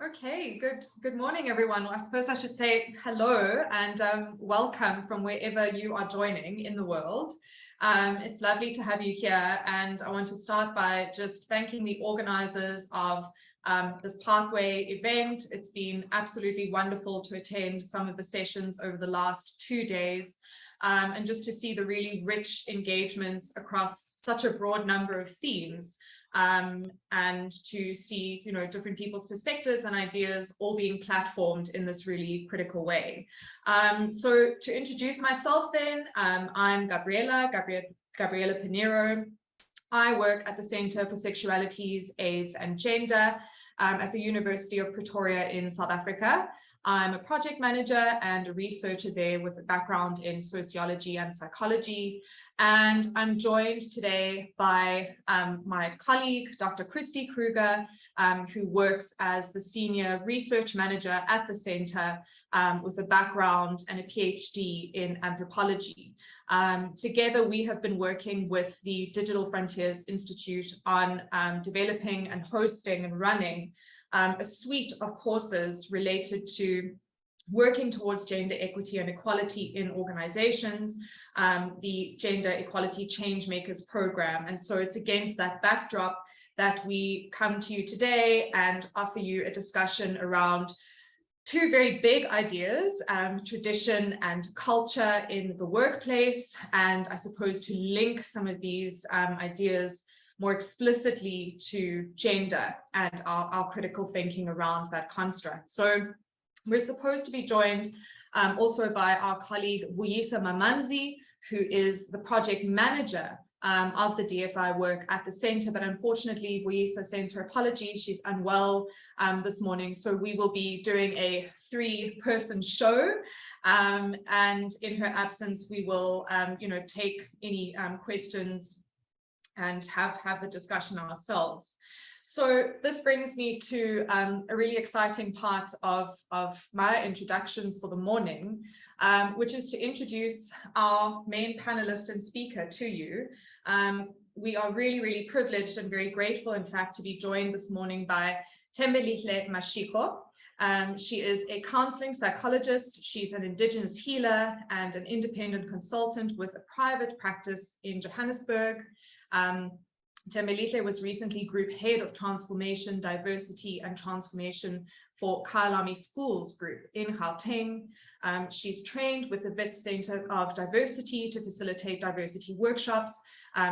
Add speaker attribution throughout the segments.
Speaker 1: Okay, good morning, everyone. Well, I suppose I should say hello and welcome from wherever you are joining in the world. It's lovely to have you here, and I want to start by just thanking the organizers of this Pathway event. It's been absolutely wonderful to attend some of the sessions over the last 2 days, and just to see the really rich engagements across such a broad number of themes. And to see, different people's perspectives and ideas all being platformed in this really critical way. So to introduce myself then, I'm Gabriela Pinheiro. I work at the Center for Sexualities, AIDS and Gender at the University of Pretoria in South Africa. I'm a project manager and a researcher there with a background in sociology and psychology. And I'm joined today by my colleague, Dr. Christi Kruger, who works as the senior research manager at the center with a background and a PhD in anthropology. Together, we have been working with the Digital Frontiers Institute on developing and hosting and running a suite of courses related to working towards gender equity and equality in organizations, the Gender Equality Changemakers program. And so it's against that backdrop that we come to you today and offer you a discussion around two very big ideas, tradition and culture in the workplace, and I suppose to link some of these ideas more explicitly to gender and our critical thinking around that construct. So we're supposed to be joined also by our colleague Vuyisa Mamanzi, who is the project manager of the DFI work at the center, but unfortunately Vuyisa sends her apologies. She's unwell this morning, so we will be doing a 3-person show, and in her absence we will take any questions and have the discussion ourselves. So this brings me to a really exciting part of my introductions for the morning, which is to introduce our main panelist and speaker to you. We are really privileged and very grateful, in fact, to be joined this morning by Thembelihle Mashigo. She is a counseling psychologist. She's an indigenous healer and an independent consultant with a private practice in Johannesburg. Thembelihle was recently Group Head of Transformation, Diversity and Transformation for Kyalami Schools Group in Gauteng. She's trained with the Wit Center of Diversity to facilitate diversity workshops.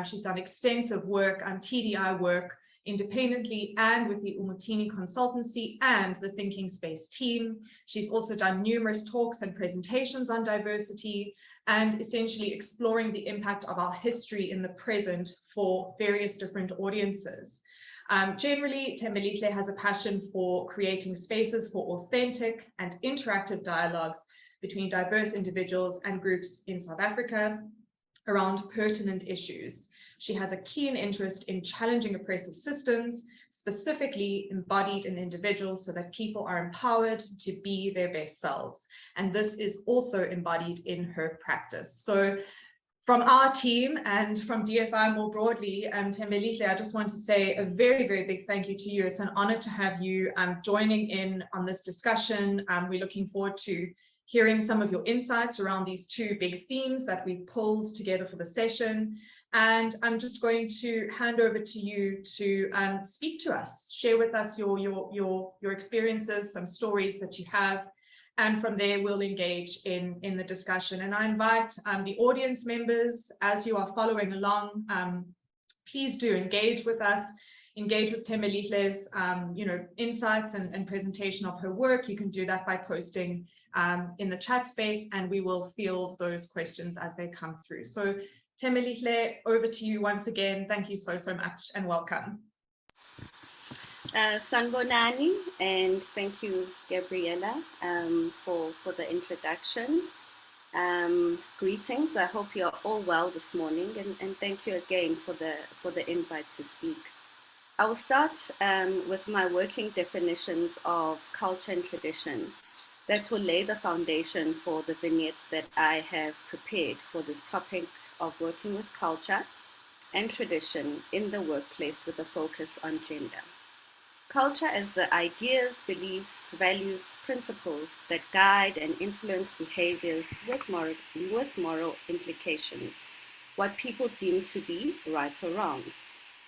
Speaker 1: She's done extensive work on TDI work independently and with the Umutini consultancy and the Thinking Space team. She's also done numerous talks and presentations on diversity and essentially exploring the impact of our history in the present for various different audiences. Generally, Thembelihle has a passion for creating spaces for authentic and interactive dialogues between diverse individuals and groups in South Africa around pertinent issues. She has a keen interest in challenging oppressive systems, specifically embodied in individuals, so that people are empowered to be their best selves. And this is also embodied in her practice. So from our team and from DFI more broadly, Thembelihle, I just want to say a very big thank you to you. It's an honor to have you joining in on this discussion. We're looking forward to hearing some of your insights around these two big themes that we've pulled together for the session. And I'm just going to hand over to you to speak to us, share with us your experiences, some stories that you have, and from there we'll engage in the discussion. And I invite the audience members, as you are following along, please do engage with us, engage with Thembelihle's insights and presentation of her work. You can do that by posting in the chat space, and we will field those questions as they come through. So Thembelihle, over to you once again. Thank you so much and welcome.
Speaker 2: Sanbonani, and thank you, Gabriela, for the introduction. Greetings. I hope you're all well this morning, and thank you again for the invite to speak. I will start with my working definitions of culture and tradition that will lay the foundation for the vignettes that I have prepared for this topic of working with culture and tradition in the workplace with a focus on gender. Culture as the ideas, beliefs, values, principles that guide and influence behaviors with moral implications, what people deem to be right or wrong.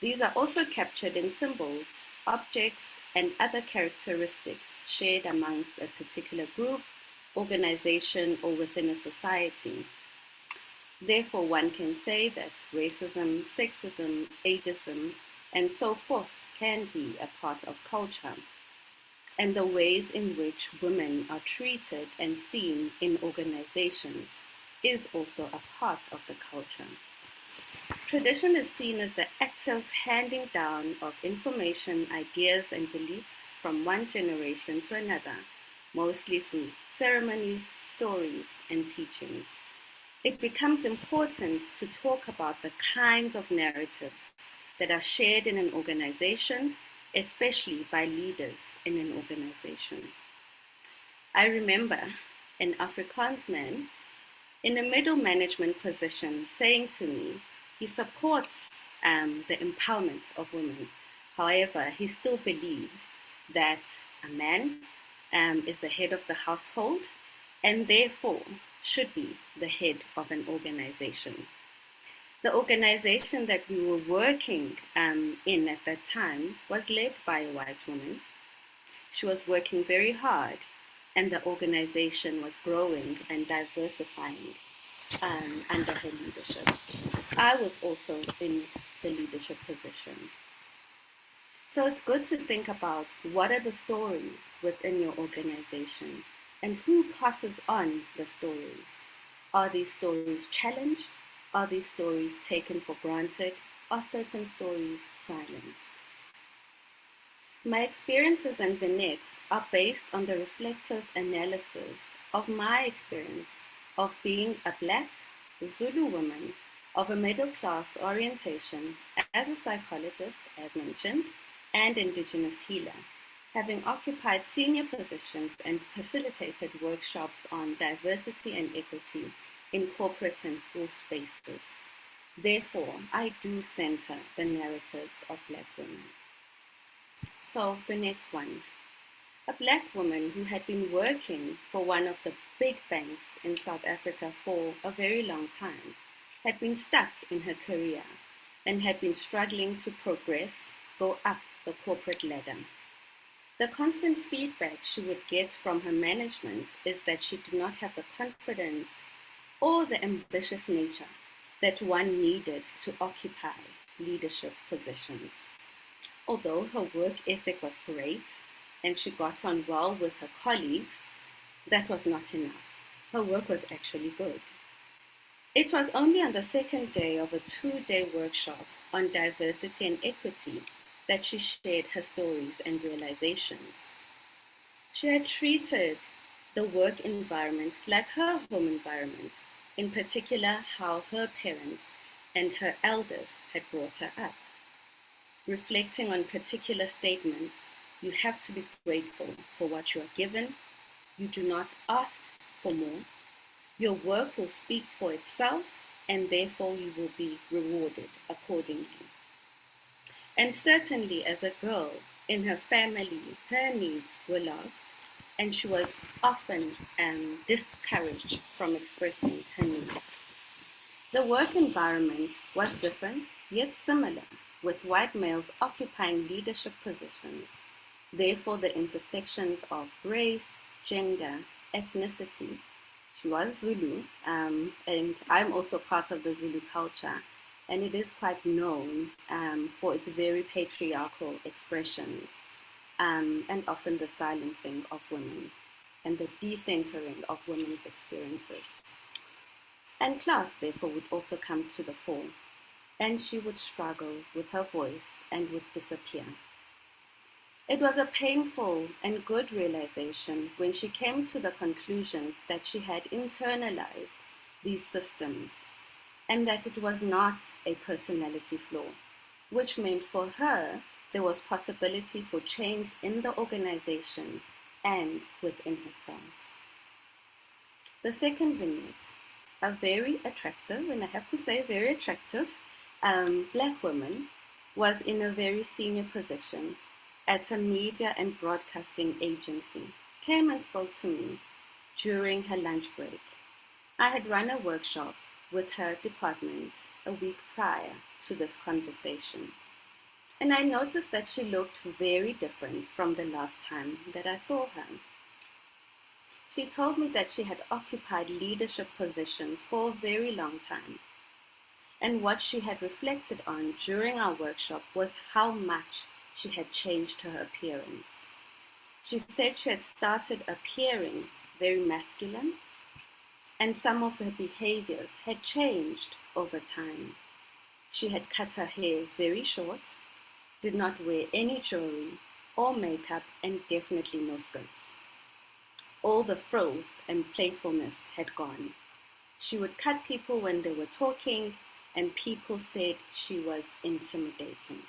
Speaker 2: These are also captured in symbols, objects, and other characteristics shared amongst a particular group, organization, or within a society. Therefore, one can say that racism, sexism, ageism, and so forth can be a part of culture, and the ways in which women are treated and seen in organizations is also a part of the culture. Tradition is seen as the active handing down of information, ideas, and beliefs from one generation to another, mostly through ceremonies, stories, and teachings. It becomes important to talk about the kinds of narratives that are shared in an organization, especially by leaders in an organization. I remember an Afrikaans man in a middle management position saying to me he supports the empowerment of women. However, he still believes that a man is the head of the household and therefore should be the head of an organization. The organization that we were working in at that time was led by a white woman. She was working very hard, and the organization was growing and diversifying under her leadership. I was also in the leadership position. So it's good to think about what are the stories within your organization and who passes on the stories. Are these stories challenged? Are these stories taken for granted? Are certain stories silenced? My experiences and vignettes are based on the reflective analysis of my experience of being a Black Zulu woman of a middle-class orientation as a psychologist, as mentioned, and Indigenous healer, having occupied senior positions and facilitated workshops on diversity and equity in corporate and school spaces. Therefore, I do center the narratives of Black women. So, vignette 1. A Black woman who had been working for one of the big banks in South Africa for a very long time, had been stuck in her career and had been struggling to progress, go up the corporate ladder. The constant feedback she would get from her management is that she did not have the confidence or the ambitious nature that one needed to occupy leadership positions. Although her work ethic was great and she got on well with her colleagues, that was not enough. Her work was actually good. It was only on the second day of a 2-day workshop on diversity and equity that she shared her stories and realizations. She had treated the work environment like her home environment, in particular how her parents and her elders had brought her up. Reflecting on particular statements, you have to be grateful for what you are given. You do not ask for more. Your work will speak for itself, and therefore you will be rewarded accordingly. And certainly as a girl in her family, her needs were lost, and she was often discouraged from expressing her needs. The work environment was different, yet similar, with white males occupying leadership positions. Therefore, the intersections of race, gender, ethnicity. She was Zulu, and I'm also part of the Zulu culture, and it is quite known for its very patriarchal expressions, and often the silencing of women and the decentering of women's experiences. And class, therefore, would also come to the fore, and she would struggle with her voice and would disappear. It was a painful and good realization when she came to the conclusions that she had internalized these systems and that it was not a personality flaw, which meant for her there was possibility for change in the organization and within herself. The second vignette, a very attractive, and I have to say very attractive, Black woman was in a very senior position at a media and broadcasting agency came and spoke to me during her lunch break. I had run a workshop with her department a week prior to this conversation, and I noticed that she looked very different from the last time that I saw her. She told me that she had occupied leadership positions for a very long time, and what she had reflected on during our workshop was how much she had changed her appearance. She said she had started appearing very masculine, and some of her behaviors had changed over time. She had cut her hair very short, did not wear any jewelry or makeup, and definitely no skirts. All the frills and playfulness had gone. She would cut people when they were talking, and people said she was intimidating.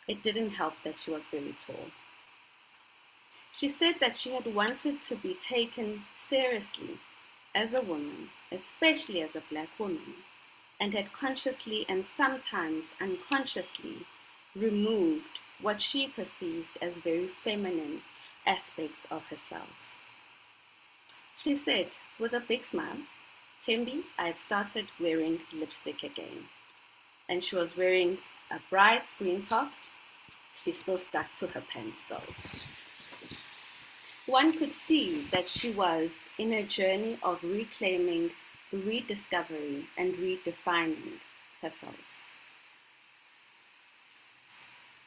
Speaker 2: It didn't help that she was very tall. She said that she had wanted to be taken seriously as a woman, especially as a Black woman, and had consciously and sometimes unconsciously removed what she perceived as very feminine aspects of herself. She said with a big smile, "Thembi, I've started wearing lipstick again." And she was wearing a bright green top. She still stuck to her pants though. One could see that she was in a journey of reclaiming, rediscovering, and redefining herself.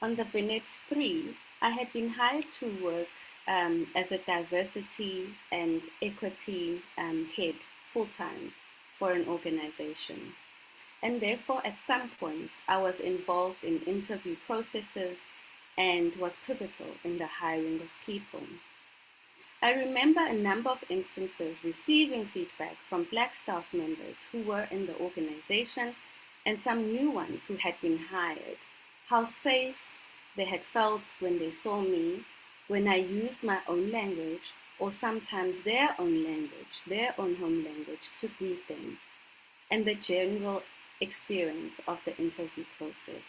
Speaker 2: On the Vinet 3, I had been hired to work as a diversity and equity head full-time for an organization. And therefore, at some point, I was involved in interview processes and was pivotal in the hiring of people. I remember a number of instances receiving feedback from Black staff members who were in the organization and some new ones who had been hired, how safe they had felt when they saw me, when I used my own language or sometimes their own language, their own home language, to greet them, and the general experience of the interview process.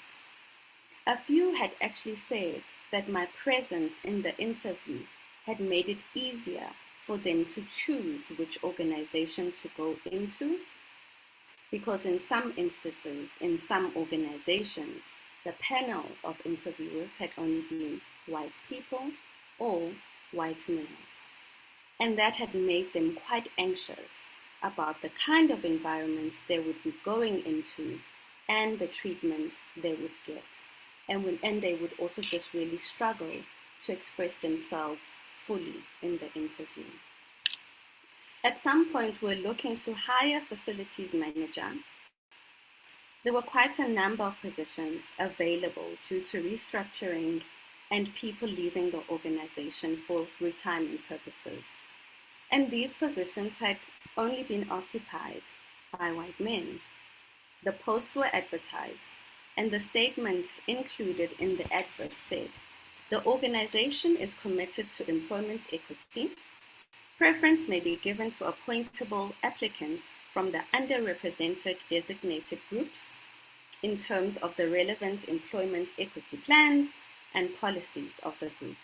Speaker 2: A few had actually said that my presence in the interview had made it easier for them to choose which organization to go into, because in some instances, in some organizations, the panel of interviewers had only been white people or white males. And that had made them quite anxious about the kind of environment they would be going into and the treatment they would get. And they would also just really struggle to express themselves fully in the interview. At some point, we're looking to hire facilities manager. There were quite a number of positions available due to restructuring and people leaving the organization for retirement purposes. And these positions had only been occupied by white men. The posts were advertised, and the statement included in the advert said, "The organization is committed to employment equity. Preference may be given to appointable applicants from the underrepresented designated groups in terms of the relevant employment equity plans and policies of the group."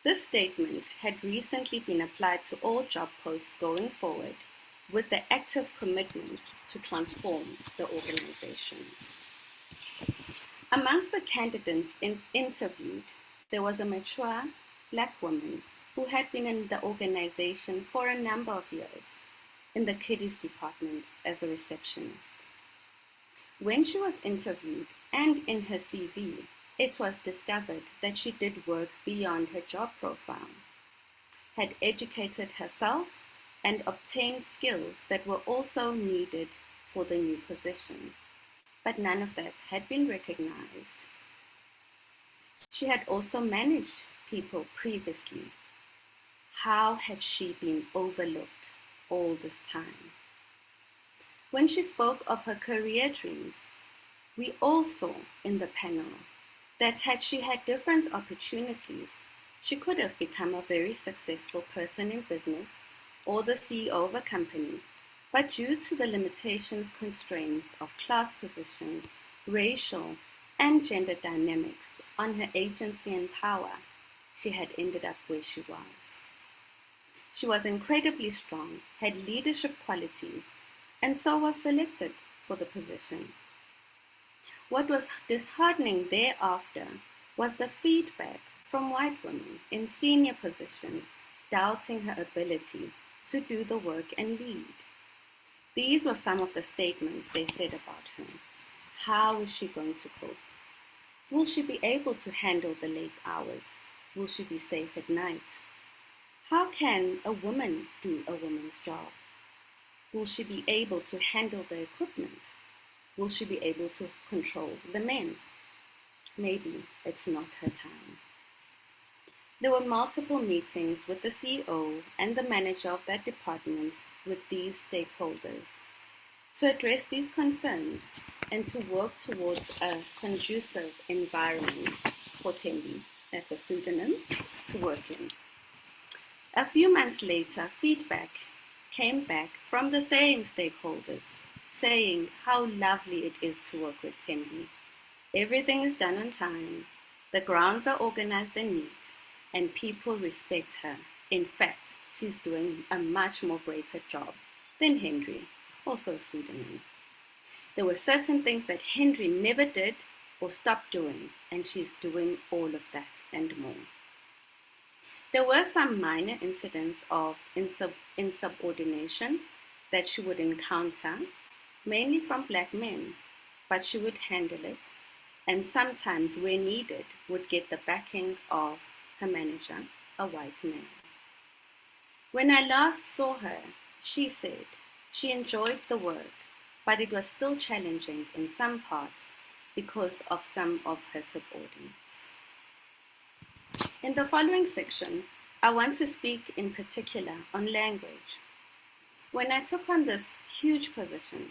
Speaker 2: This statement had recently been applied to all job posts going forward, with the active commitment to transform the organization. Amongst the candidates interviewed, there was a mature Black woman who had been in the organization for a number of years in the kiddies department as a receptionist. When she was interviewed and in her CV, it was discovered that she did work beyond her job profile, had educated herself, and obtained skills that were also needed for the new position. But none of that had been recognized. She had also managed people previously. How had she been overlooked all this time? When she spoke of her career dreams, we all saw in the panel that had she had different opportunities, she could have become a very successful person in business or the CEO of a company, but due to the limitations, constraints of class positions, racial and gender dynamics on her agency and power, she had ended up where she was. She was incredibly strong, had leadership qualities, and so was selected for the position. What was disheartening thereafter was the feedback from white women in senior positions doubting her ability to do the work and lead. These were some of the statements they said about her. How is she going to cope? Will she be able to handle the late hours? Will she be safe at night? How can a woman do a woman's job? Will she be able to handle the equipment? Will she be able to control the men? Maybe it's not her time. There were multiple meetings with the CEO and the manager of that department with these stakeholders to address these concerns and to work towards a conducive environment for Thembi, that's a pseudonym, to work in. A few months later, feedback came back from the same stakeholders saying how lovely it is to work with Thembi. Everything is done on time, the grounds are organized and neat, and people respect her. In fact, she's doing a much more greater job than Henry, also a pseudonym. There were certain things that Henry never did or stopped doing, and she's doing all of that and more. There were some minor incidents of insubordination that she would encounter, mainly from black men, but she would handle it, and sometimes, where needed, would get the backing of her manager, a white man. When I last saw her, she said she enjoyed the work, but it was still challenging in some parts because of some of her subordinates. In the following section, I want to speak in particular on language. When I took on this huge position,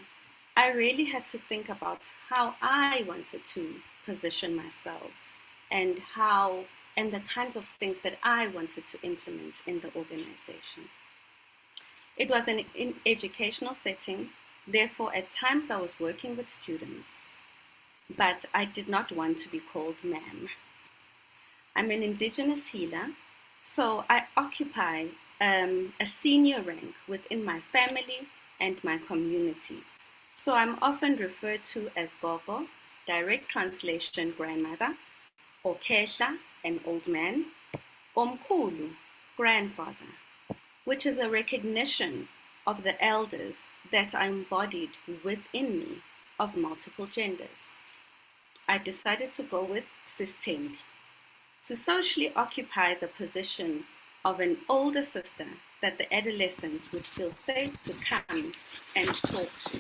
Speaker 2: I really had to think about how I wanted to position myself and the kinds of things that I wanted to implement in the organization. It was an educational setting, therefore at times I was working with students, but I did not want to be called ma'am. I'm an indigenous healer, so I occupy a senior rank within my family and my community. So I'm often referred to as Gogo, direct translation grandmother, or Kesha, an old man, Omkulu, grandfather, which is a recognition of the elders that are embodied within me of multiple genders. I decided to go with Sis Thembi, to socially occupy the position of an older sister that the adolescents would feel safe to come and talk to.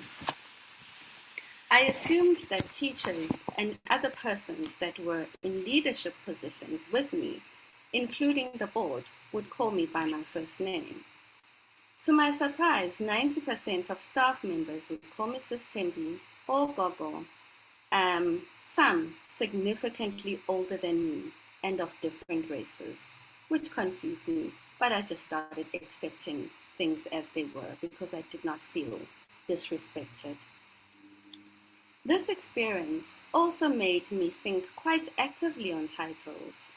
Speaker 2: I assumed that teachers and other persons that were in leadership positions with me, including the board, would call me by my first name. To my surprise, 90% of staff members would call me Sis Thembi or Gogo, some significantly older than me and of different races, which confused me, but I just started accepting things as they were because I did not feel disrespected. This experience also made me think quite actively on titles,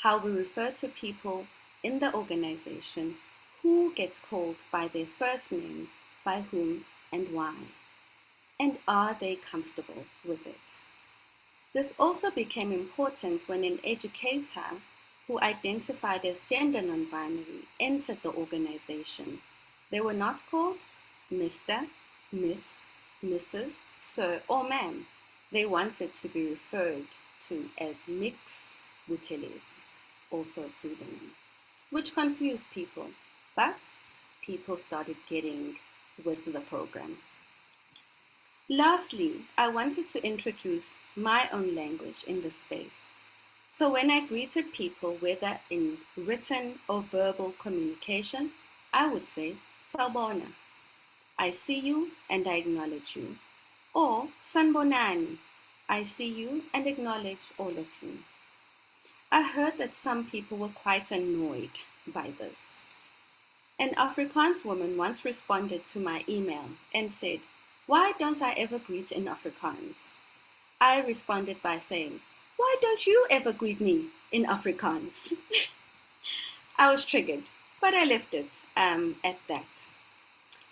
Speaker 2: how we refer to people in the organization, who gets called by their first names, by whom and why, and are they comfortable with it? This also became important when an educator who identified as gender non-binary entered the organization. They were not called Mr., Miss, Mrs., Sir, or Ma'am. They wanted to be referred to as Mix Buteles, also a pseudonym, which confused people, but people started getting with the program. Lastly, I wanted to introduce my own language in this space. So when I greeted people, whether in written or verbal communication, I would say, Sawubona, I see you and I acknowledge you. Or Sanbonani, I see you and acknowledge all of you. I heard that some people were quite annoyed by this. An Afrikaans woman once responded to my email and said, "Why don't I ever greet in Afrikaans? I responded by saying, "Why don't you ever greet me in Afrikaans?" I was triggered, but I left it at that.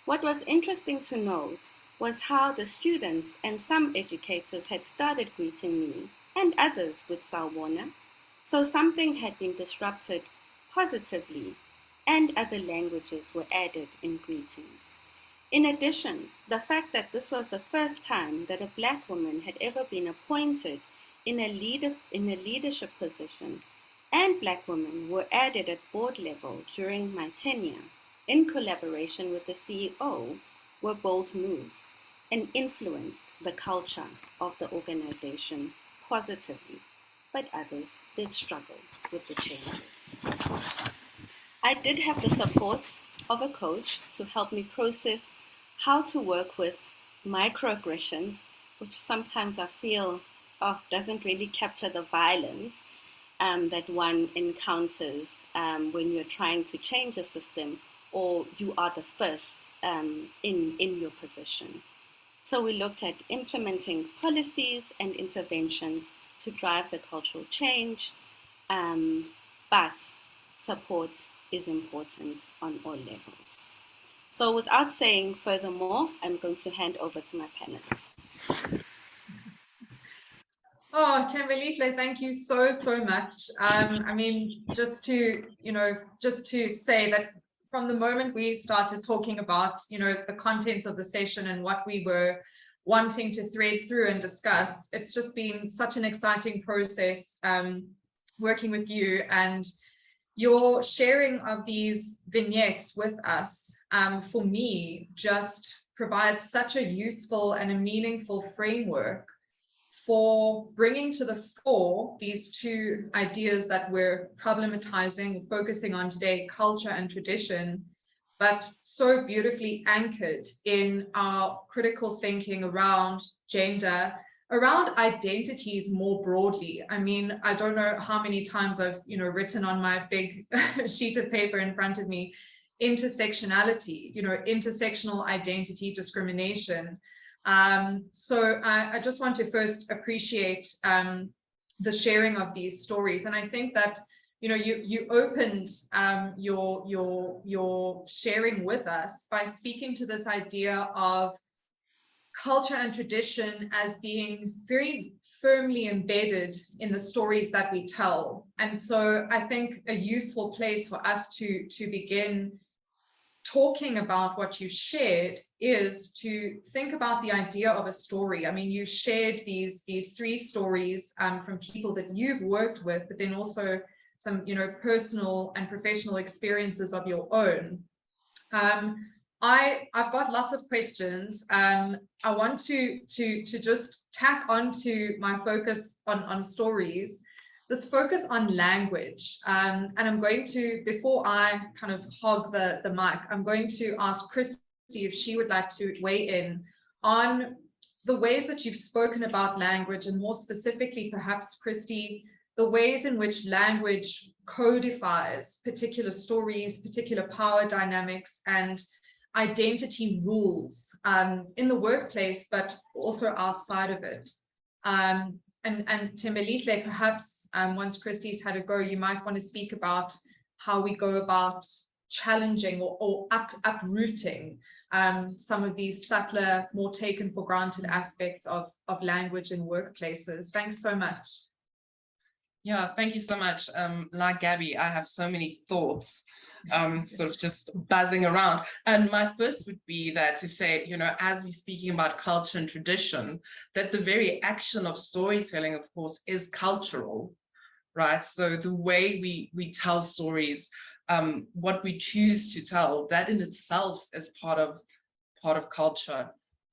Speaker 2: What was interesting to note was how the students and some educators had started greeting me and others with Sawubona. So something had been disrupted positively and other languages were added in greetings. In addition, the fact that this was the first time that a Black woman had ever been appointed in a leadership position and Black women were added at board level during my tenure in collaboration with the CEO were bold moves and influenced the culture of the organization positively, but others did struggle with the changes. I did have the support of a coach to help me process how to work with microaggressions, which sometimes I feel doesn't really capture the violence that one encounters when you're trying to change a system or you are the first in your position. So we looked at implementing policies and interventions to drive the cultural change, but support is important on all levels. So without saying furthermore, I'm going to hand over to my panelists.
Speaker 1: Oh, Thembelihle, thank you so much. I mean, just to say that from the moment we started talking about, the contents of the session and what we were wanting to thread through and discuss, it's just been such an exciting process working with you, and your sharing of these vignettes with us, for me, just provides such a useful and a meaningful framework for bringing to the fore these two ideas that we're problematizing, focusing on today, culture and tradition, but so beautifully anchored in our critical thinking around gender, around identities more broadly. I mean, I don't know how many times I've, written on my big sheet of paper in front of me, intersectionality, intersectional identity discrimination. So I just want to first appreciate the sharing of these stories. And I think that, you opened your sharing with us by speaking to this idea of culture and tradition as being very firmly embedded in the stories that we tell. And so I think a useful place for us to begin talking about what you shared is to think about the idea of a story. I mean, you shared these three stories from people that you've worked with, but then also some, personal and professional experiences of your own. I've got lots of questions. I want to just tack onto my focus on stories, this focus on language. And I'm going to, before I kind of hog the mic, I'm going to ask Christi if she would like to weigh in on the ways that you've spoken about language, and more specifically, perhaps, Christi, the ways in which language codifies particular stories, particular power dynamics, and identity rules in the workplace, but also outside of it. And Thembelihle, perhaps once Christi's had a go, you might want to speak about how we go about challenging or uprooting some of these subtler, more taken for granted aspects of language in workplaces. Thanks so much.
Speaker 3: Yeah, thank you so much. Like Gabby, I have so many thoughts sort of just buzzing around. And my first would be that to say, as we're speaking about culture and tradition, that the very action of storytelling, of course, is cultural, right? So the way we tell stories, what we choose to tell, that in itself is part of culture.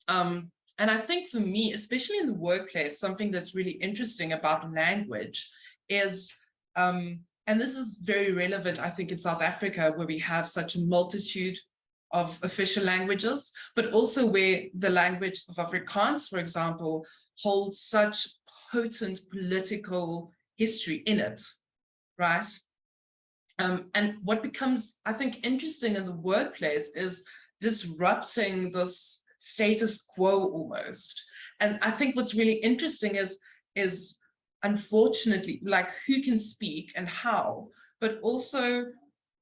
Speaker 3: And I think for me, especially in the workplace, something that's really interesting about language is, and this is very relevant, I think, in South Africa, where we have such a multitude of official languages, but also where the language of Afrikaans, for example, holds such potent political history in it, right? And what becomes, I think, interesting in the workplace is disrupting this status quo almost. And I think what's really interesting is unfortunately, like, who can speak and how, but also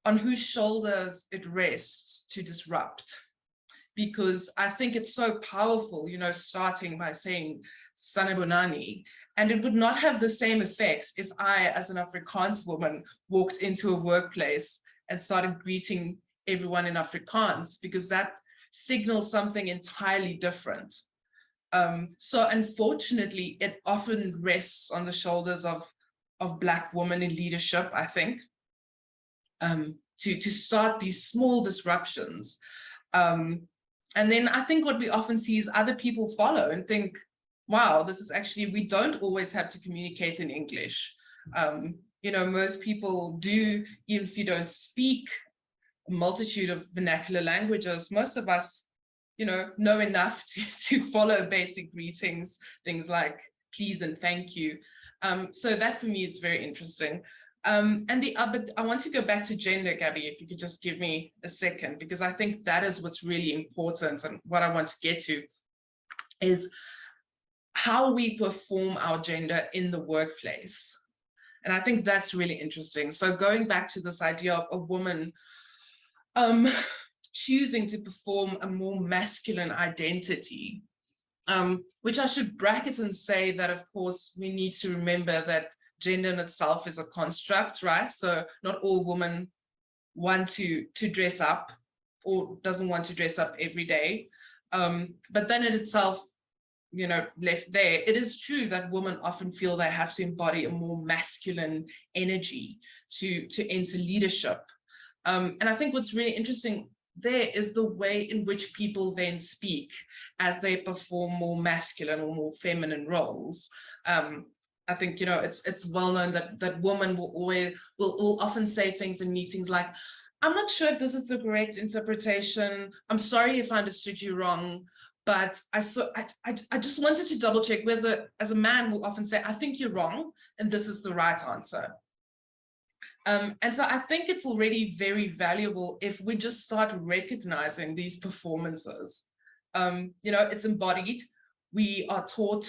Speaker 3: on whose shoulders it rests to disrupt. Because I think it's so powerful, you know, starting by saying Sanibonani, and it would not have the same effect if I, as an Afrikaans woman, walked into a workplace and started greeting everyone in Afrikaans, because that signals something entirely different. So unfortunately, it often rests on the shoulders of Black women in leadership, I think, to start these small disruptions. And then I think what we often see is other people follow and think, wow, this is actually, we don't always have to communicate in English. You know, most people do, even if you don't speak a multitude of vernacular languages, most of us, you know enough to follow basic greetings, things like please and thank you. So that for me is very interesting. And but I want to go back to gender, Gabby, if you could just give me a second, because I think that is what's really important, and what I want to get to is how we perform our gender in the workplace. And I think that's really interesting. So going back to this idea of a woman choosing to perform a more masculine identity, which I should bracket and say that, of course, we need to remember that gender in itself is a construct, right? So not all women want to dress up, or doesn't want to dress up every day. But then in itself, you know, left there, it is true that women often feel they have to embody a more masculine energy to enter leadership. And I think what's really interesting there is the way in which people then speak as they perform more masculine or more feminine roles. I think, you know, it's well known that women will often say things in meetings like, I'm not sure if this is the correct interpretation. I'm sorry if I understood you wrong, but I just wanted to double check. Whereas as a man will often say, I think you're wrong, and this is the right answer. And so I think it's already very valuable if we just start recognizing these performances. You know, it's embodied. We are taught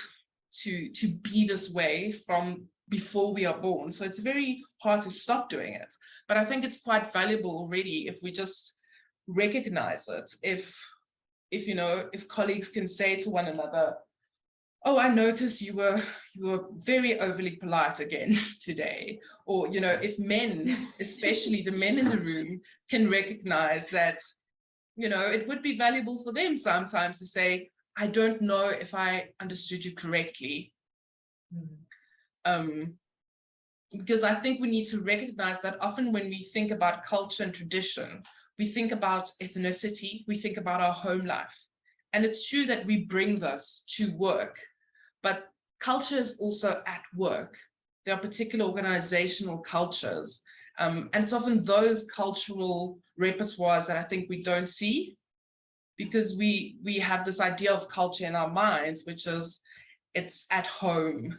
Speaker 3: to be this way from before we are born. So it's very hard to stop doing it. But I think it's quite valuable already if we just recognize it. If you know, if colleagues can say to one another, oh, I noticed you were very overly polite again today. Or, you know, if men, especially the men in the room, can recognize that, you know, it would be valuable for them sometimes to say, I don't know if I understood you correctly. Because I think we need to recognize that often when we think about culture and tradition, we think about ethnicity, we think about our home life. And it's true that we bring this to work, but culture is also at work. There are particular organizational cultures, and it's often those cultural repertoires that I think we don't see, because we have this idea of culture in our minds, which is it's at home,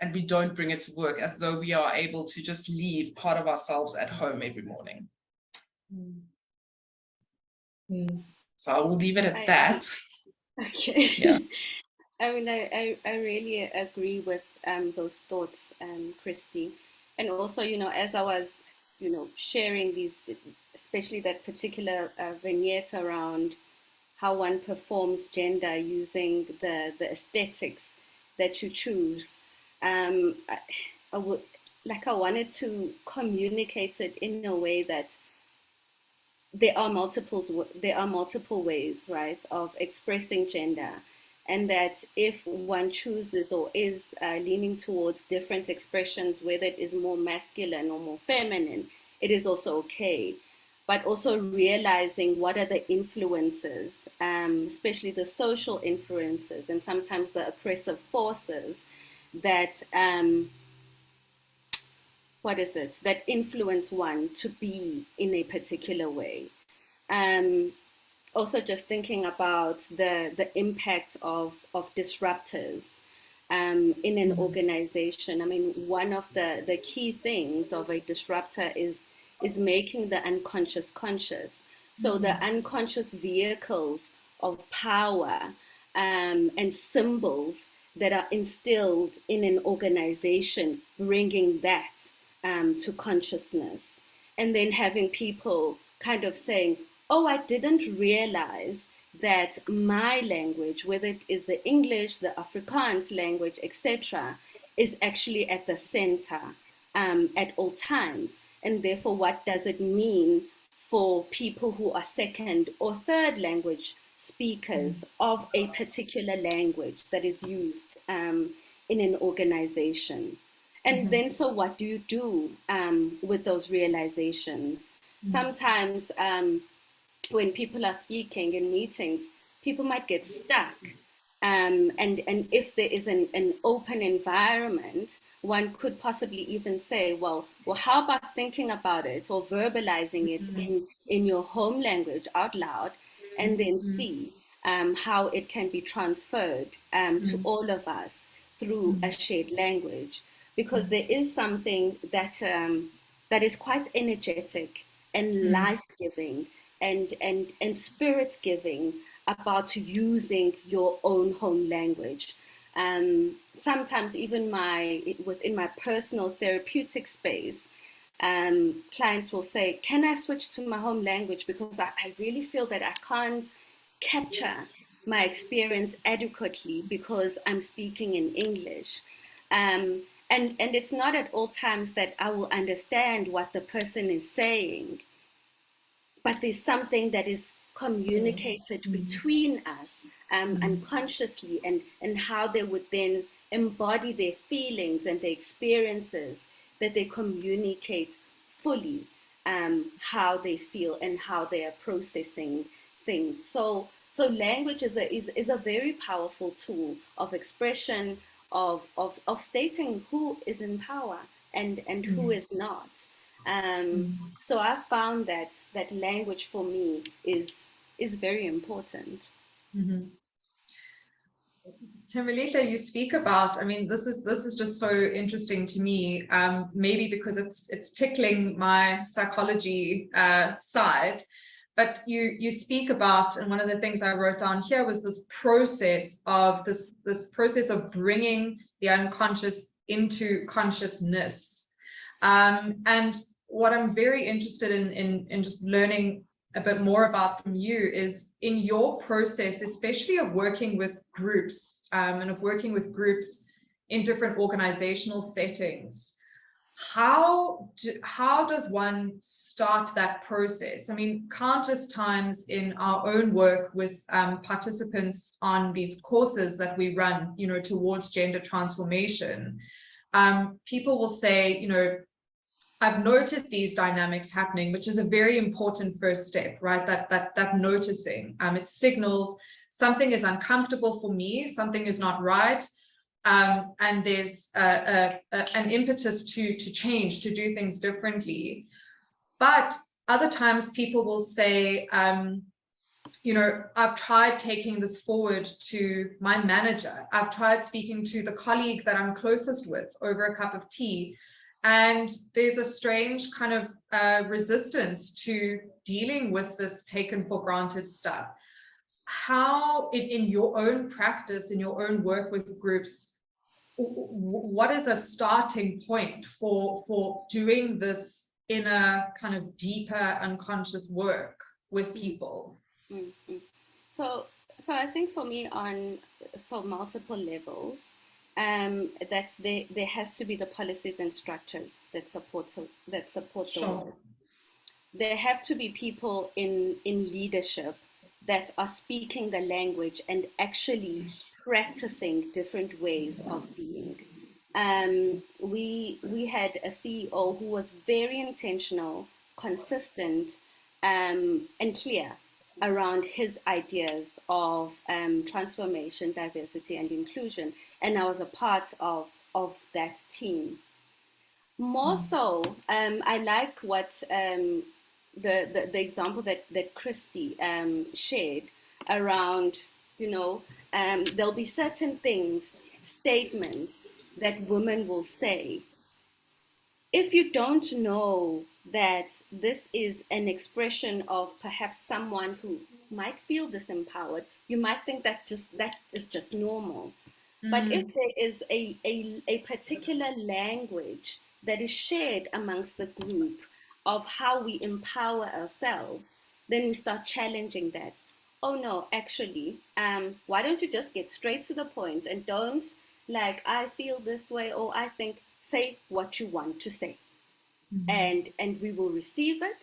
Speaker 3: and we don't bring it to work, as though we are able to just leave part of ourselves at home every morning. So I will leave it at that.
Speaker 2: Okay.
Speaker 3: Yeah.
Speaker 2: I mean, I really agree with those thoughts, Christi. And also, you know, as I was, you know, sharing these, especially that particular vignette around how one performs gender using the aesthetics that you choose, I wanted to communicate it in a way that there are multiple ways, right, of expressing gender, and that if one chooses or is leaning towards different expressions, whether it is more masculine or more feminine, it is also okay. But also realizing what are the influences, especially the social influences and sometimes the oppressive forces that that influence one to be in a particular way. Also just thinking about the impact of disruptors in an organization. I mean, one of the key things of a disruptor is making the unconscious conscious. So the unconscious vehicles of power and symbols that are instilled in an organization, bringing that to consciousness. And then having people kind of saying, oh, I didn't realize that my language, whether it is the English, the Afrikaans language, etc., is actually at the center at all times. And therefore, what does it mean for people who are second or third language speakers of a particular language that is used in an organization? And then, so what do you do with those realizations? Sometimes when people are speaking in meetings, people might get stuck. And if there is an open environment, one could possibly even say, well, how about thinking about it or verbalizing it in your home language out loud, and then see how it can be transferred to all of us through a shared language. Because there is something that that is quite energetic and life-giving and spirit-giving about using your own home language. Sometimes even within my personal therapeutic space, clients will say, can I switch to my home language because I really feel that I can't capture my experience adequately because I'm speaking in English. And it's not at all times that I will understand what the person is saying, but there's something that is communicated between us unconsciously, and how they would then embody their feelings and their experiences, that they communicate fully how they feel and how they are processing things. So language is a very powerful tool of expression, of stating who is in power and who is not. So I found that language for me is very important.
Speaker 1: Thembelihle, you speak about, I mean, this is just so interesting to me, maybe because it's tickling my psychology side, but you speak about, and one of the things I wrote down here was this process of bringing the unconscious into consciousness. And what I'm very interested in just learning a bit more about from you is in your process, especially of working with groups and of working with groups in different organizational settings. How does one start that process? I mean, countless times in our own work with participants on these courses that we run, towards gender transformation, people will say, I've noticed these dynamics happening, which is a very important first step, right? That noticing. It signals something is uncomfortable for me, something is not right, and there's an impetus to change, to do things differently. But other times people will say, I've tried taking this forward to my manager. I've tried speaking to the colleague that I'm closest with over a cup of tea. And there's a strange kind of resistance to dealing with this taken for granted stuff. How, in your own practice, in your own work with groups, what is a starting point for doing this inner kind of deeper unconscious work with people?
Speaker 2: So I think for me on multiple levels, that there has to be the policies and structures that support the work. There have to be people in leadership that are speaking the language and actually practicing different ways of being. We had a CEO who was very intentional, consistent, and clear around his ideas of transformation, diversity, and inclusion, and I was a part of that team. More so, I like what the example that Christi shared around, there'll be certain things, statements that women will say if you don't know that this is an expression of perhaps someone who might feel disempowered, you might think that is just normal. But if there is a particular language that is shared amongst the group of how we empower ourselves, then we start challenging that. Oh no, actually, why don't you just get straight to the point and don't like, I feel this way, or I think, say what you want to say. And we will receive it.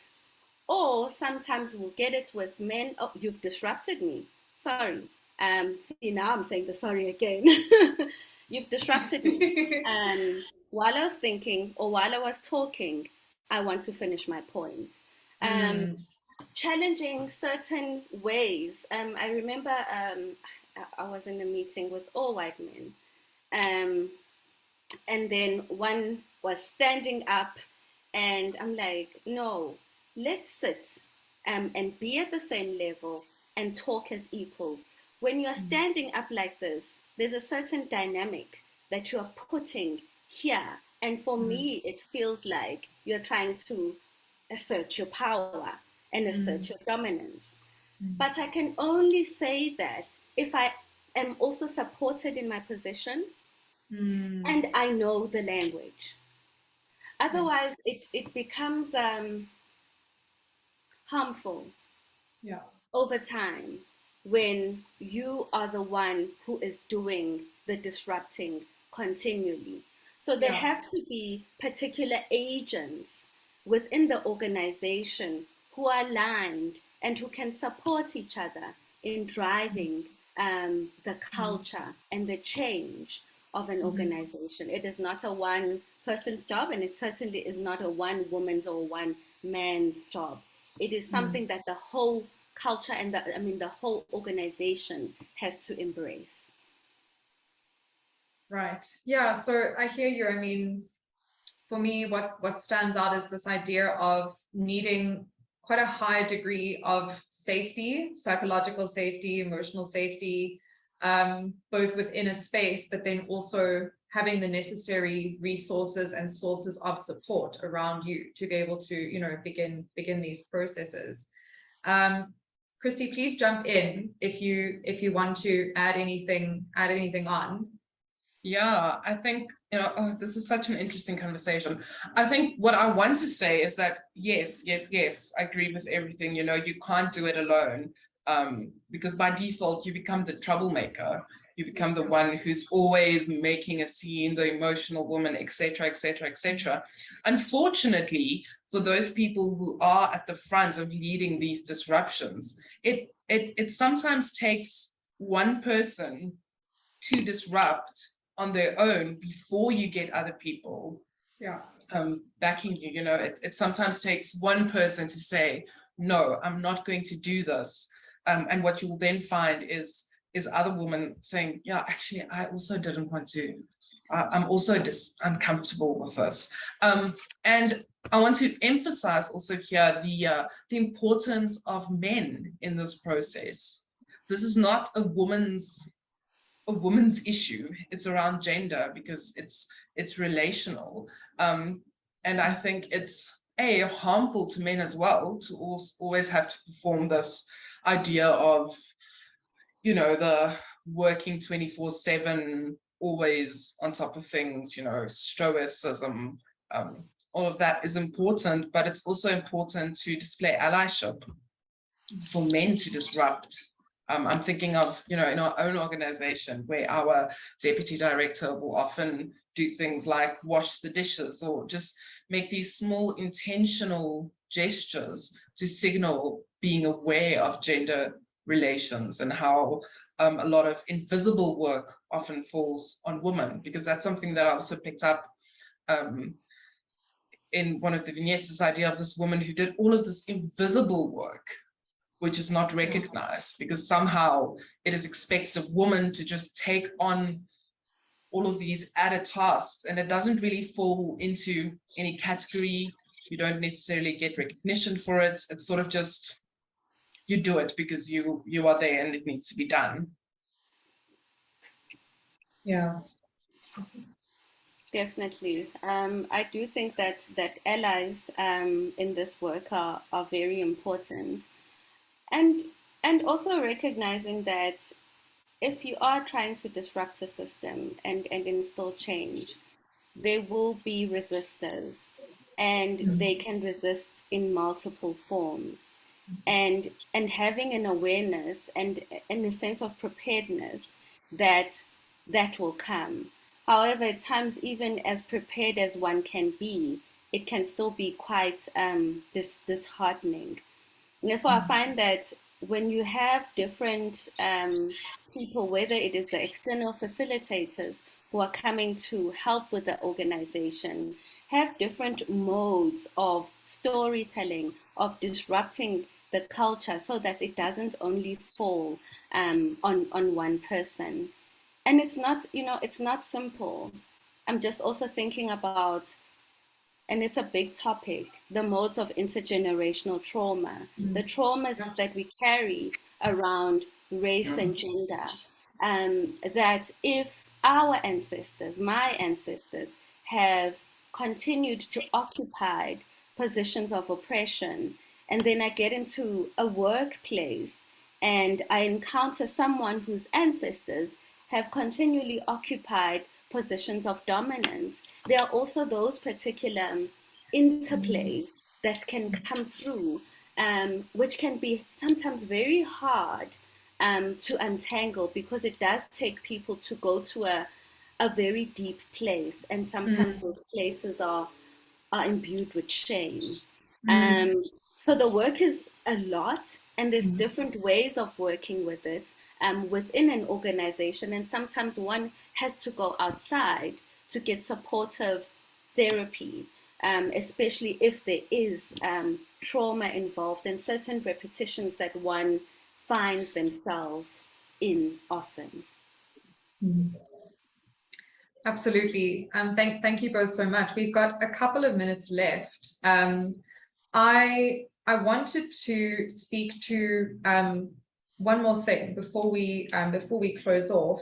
Speaker 2: Or sometimes we'll get it with men. Oh, you've disrupted me. Sorry. See, now I'm saying the sorry again. You've disrupted me. While I was thinking or while I was talking, I want to finish my point. Challenging certain ways. I remember I was in a meeting with all white men. And then one was standing up, and I'm like, no, let's sit and be at the same level and talk as equals. When you're standing up like this, there's a certain dynamic that you're putting here. And for me, it feels like you're trying to assert your power and assert your dominance. But I can only say that if I am also supported in my position and I know the language. Otherwise, it becomes harmful over time when you are the one who is doing the disrupting continually. So there have to be particular agents within the organization who are aligned and who can support each other in driving the culture and the change of an organization. It is not a one person's job, and it certainly is not a one woman's or one man's job. It is something that the whole culture and the whole organization has to embrace.
Speaker 1: Right. Yeah. So I hear you. I mean, for me, what stands out is this idea of needing quite a high degree of safety, psychological safety, emotional safety, both within a space, but then also having the necessary resources and sources of support around you to be able to, you know, begin these processes. Christi, please jump in if you want to add anything on.
Speaker 3: Yeah, I think, you know, this is such an interesting conversation. I think what I want to say is that, yes, I agree with everything. You know, you can't do it alone, because by default, you become the troublemaker. You become the one who's always making a scene, the emotional woman, etc., etc., etc. Unfortunately, for those people who are at the front of leading these disruptions, it sometimes takes one person to disrupt on their own before you get other people backing you. You know, it sometimes takes one person to say, no, I'm not going to do this. And what you will then find is other women saying, yeah, actually, I also didn't want to. I'm also just uncomfortable with this. And I want to emphasize also here the importance of men in this process. This is not a woman's issue. It's around gender because it's relational, and I think it's harmful to men as well to always have to perform this idea of, you know, the working 24/7, always on top of things, you know, stoicism. All of that is important, but it's also important to display allyship for men to disrupt. I'm thinking of, you know, in our own organization where our deputy director will often do things like wash the dishes or just make these small intentional gestures to signal being aware of gender relations and how a lot of invisible work often falls on women, because that's something that I also picked up in one of the vignettes, this idea of this woman who did all of this invisible work, which is not recognized because somehow it is expected of women to just take on all of these added tasks, and it doesn't really fall into any category. You don't necessarily get recognition for it. It's sort of just, you do it because you are there and it needs to be done.
Speaker 1: Yeah.
Speaker 2: Definitely. I do think that allies in this work are very important. And and also recognizing that if you are trying to disrupt a system and instill change, there will be resistors, and they can resist in multiple forms. And having an awareness and a sense of preparedness that that will come. However, at times, even as prepared as one can be, it can still be quite disheartening. Therefore, I find that when you have different people, whether it is the external facilitators who are coming to help with the organization, have different modes of storytelling, of disrupting the culture so that it doesn't only fall on one person. And it's not, it's not simple. I'm just also thinking about, and it's a big topic, the modes of intergenerational trauma, the traumas that we carry around race and gender. That if our ancestors, my ancestors, have continued to occupy positions of oppression, and then I get into a workplace and I encounter someone whose ancestors have continually occupied positions of dominance, there are also those particular interplays that can come through, which can be sometimes very hard to untangle, because it does take people to go to a very deep place, and sometimes those places are imbued with shame. So the work is a lot, and there's different ways of working with it within an organization, and sometimes one has to go outside to get supportive therapy, especially if there is trauma involved and certain repetitions that one finds themselves in often.
Speaker 1: Absolutely. Thank you both so much. We've got a couple of minutes left. I wanted to speak to one more thing before we close off.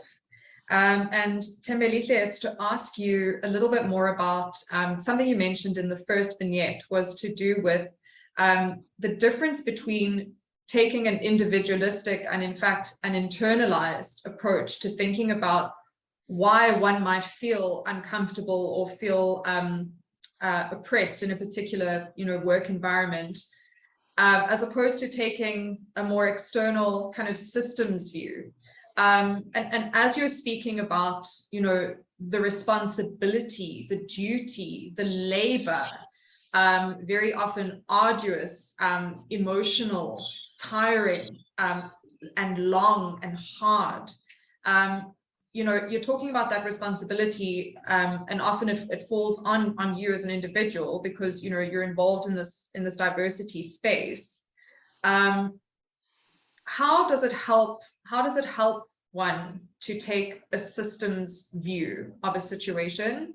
Speaker 1: And Thembelihle, it's to ask you a little bit more about something you mentioned in the first vignette, was to do with the difference between taking an individualistic and in fact an internalized approach to thinking about why one might feel uncomfortable or feel oppressed in a particular work environment, as opposed to taking a more external kind of systems view. And as you're speaking about, the responsibility, the duty, the labor, very often arduous, emotional, tiring, and long and hard. You're talking about that responsibility, and often it falls on you as an individual, because you're involved in this diversity space. How does it help one to take a systems view of a situation?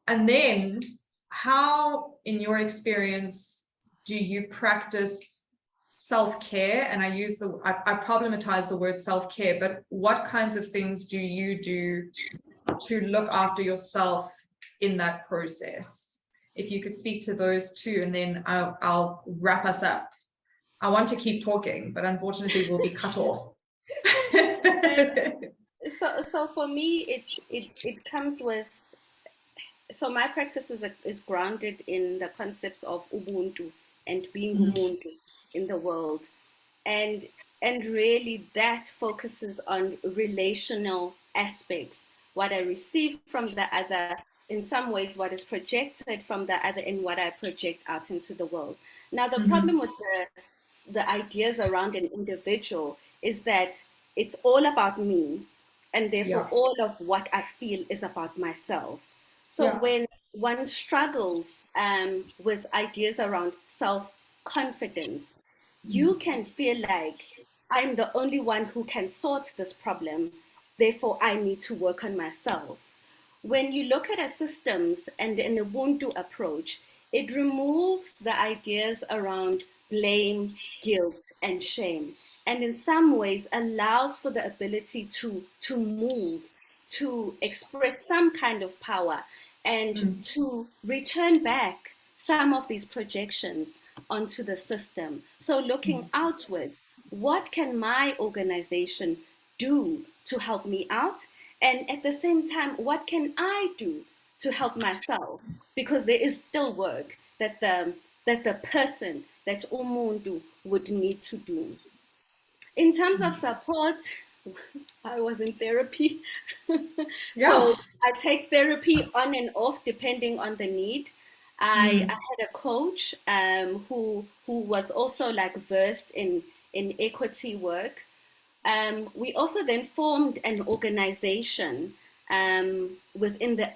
Speaker 1: And then how, in your experience, do you practice self-care? And I problematize the word self-care, but what kinds of things do you do to look after yourself in that process? If you could speak to those two, and then I'll wrap us up. I want to keep talking, but unfortunately we'll be cut off.
Speaker 2: So for me, it comes with, so my practice is grounded in the concepts of Ubuntu and being Ubuntu in the world, and really that focuses on relational aspects, what I receive from the other, in some ways what is projected from the other, and what I project out into the world. Now the problem with the ideas around an individual is that it's all about me, and therefore all of what I feel is about myself. So when one struggles with ideas around self-confidence, you can feel like I'm the only one who can sort this problem, therefore I need to work on myself. When you look at a systems and an Ubuntu approach, it removes the ideas around blame, guilt, and shame, and in some ways allows for the ability to move, to express some kind of power, and to return back some of these projections onto the system. So looking outwards, what can my organization do to help me out? And at the same time, what can I do to help myself? Because there is still work that the person, that umuntu, would need to do. In terms of support, I was in therapy. So I take therapy on and off depending on the need. I had a coach who was also like versed in equity work. We also then formed an organization within the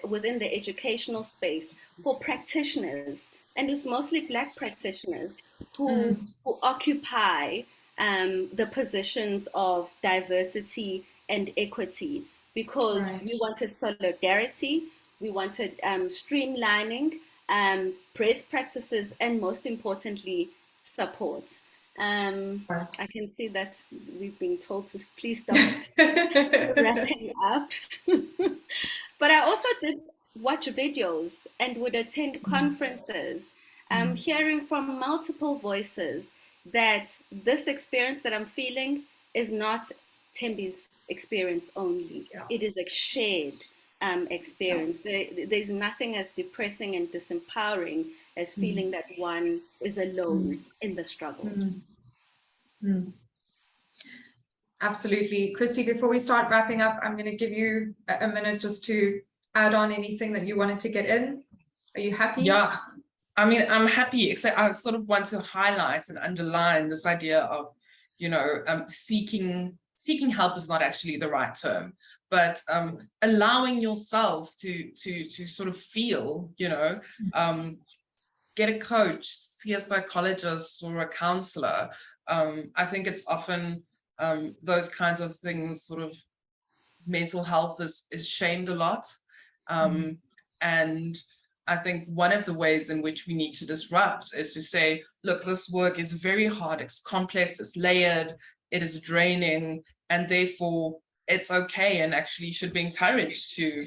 Speaker 2: within the educational space for practitioners, and it's mostly Black practitioners who occupy the positions of diversity and equity, because we wanted solidarity, we wanted streamlining, best practices, and most importantly, support. I can see that we've been told to please start wrapping up. But I also did watch videos and would attend conferences, hearing from multiple voices that this experience that I'm feeling is not Thembi's experience only. It is a shared experience. There's nothing as depressing and disempowering as feeling that one is alone in the struggle.
Speaker 1: Absolutely. Christi, before we start wrapping up, I'm going to give you a minute just to add on anything that you wanted to get in. Are you happy?
Speaker 3: Yeah, I mean, I'm happy, except I sort of want to highlight and underline this idea of, you know, seeking help is not actually the right term, but allowing yourself to sort of feel, you know, get a coach, see a psychologist or a counselor. I think it's often those kinds of things, sort of mental health is shamed a lot. And I think one of the ways in which we need to disrupt is to say, look, this work is very hard, it's complex, it's layered, it is draining, and therefore it's okay and actually should be encouraged to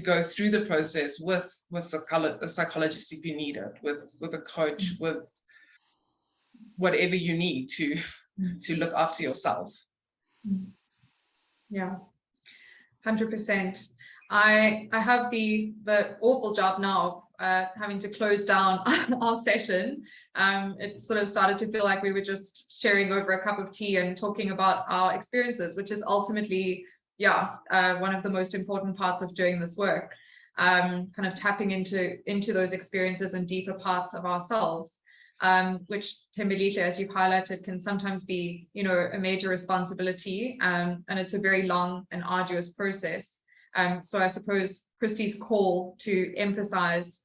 Speaker 3: go through the process with a psychologist if you need it, with a coach, with whatever you need to look after yourself.
Speaker 1: Yeah, 100%. I have the awful job now of having to close down our session. It sort of started to feel like we were just sharing over a cup of tea and talking about our experiences, which is ultimately, one of the most important parts of doing this work, kind of tapping into those experiences and deeper parts of ourselves, which Thembelihle, as you've highlighted, can sometimes be, you know, a major responsibility, and it's a very long and arduous process. So I suppose Christi's call to emphasize,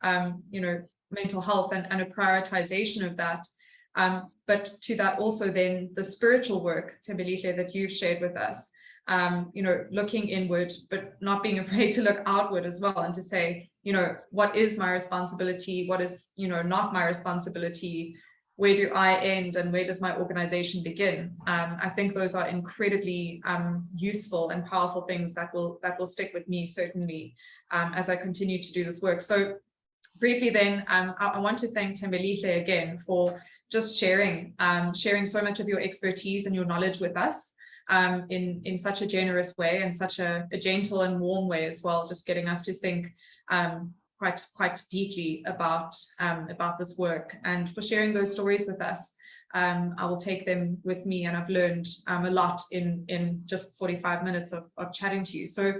Speaker 1: you know, mental health and a prioritization of that, but to that also then the spiritual work, Thembelihle, that you've shared with us, you know, looking inward, but not being afraid to look outward as well, and to say, you know, what is my responsibility? What is, you know, not my responsibility? Where do I end and where does my organization begin? I think those are incredibly useful and powerful things that will stick with me, certainly, as I continue to do this work. So briefly then, I want to thank Thembelihle again for just sharing so much of your expertise and your knowledge with us, in such a generous way and such a gentle and warm way as well, just getting us to think quite deeply about this work, and for sharing those stories with us. I will take them with me, and I've learned a lot in just 45 minutes of chatting to you. So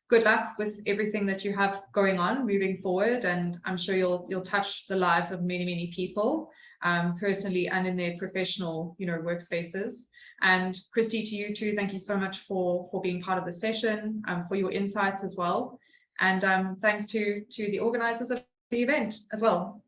Speaker 1: good luck with everything that you have going on moving forward, and I'm sure you'll touch the lives of many people, personally and in their professional, you know, workspaces. And Christi, to you too, thank you so much for being part of the session, for your insights as well. And thanks to the organizers of the event as well.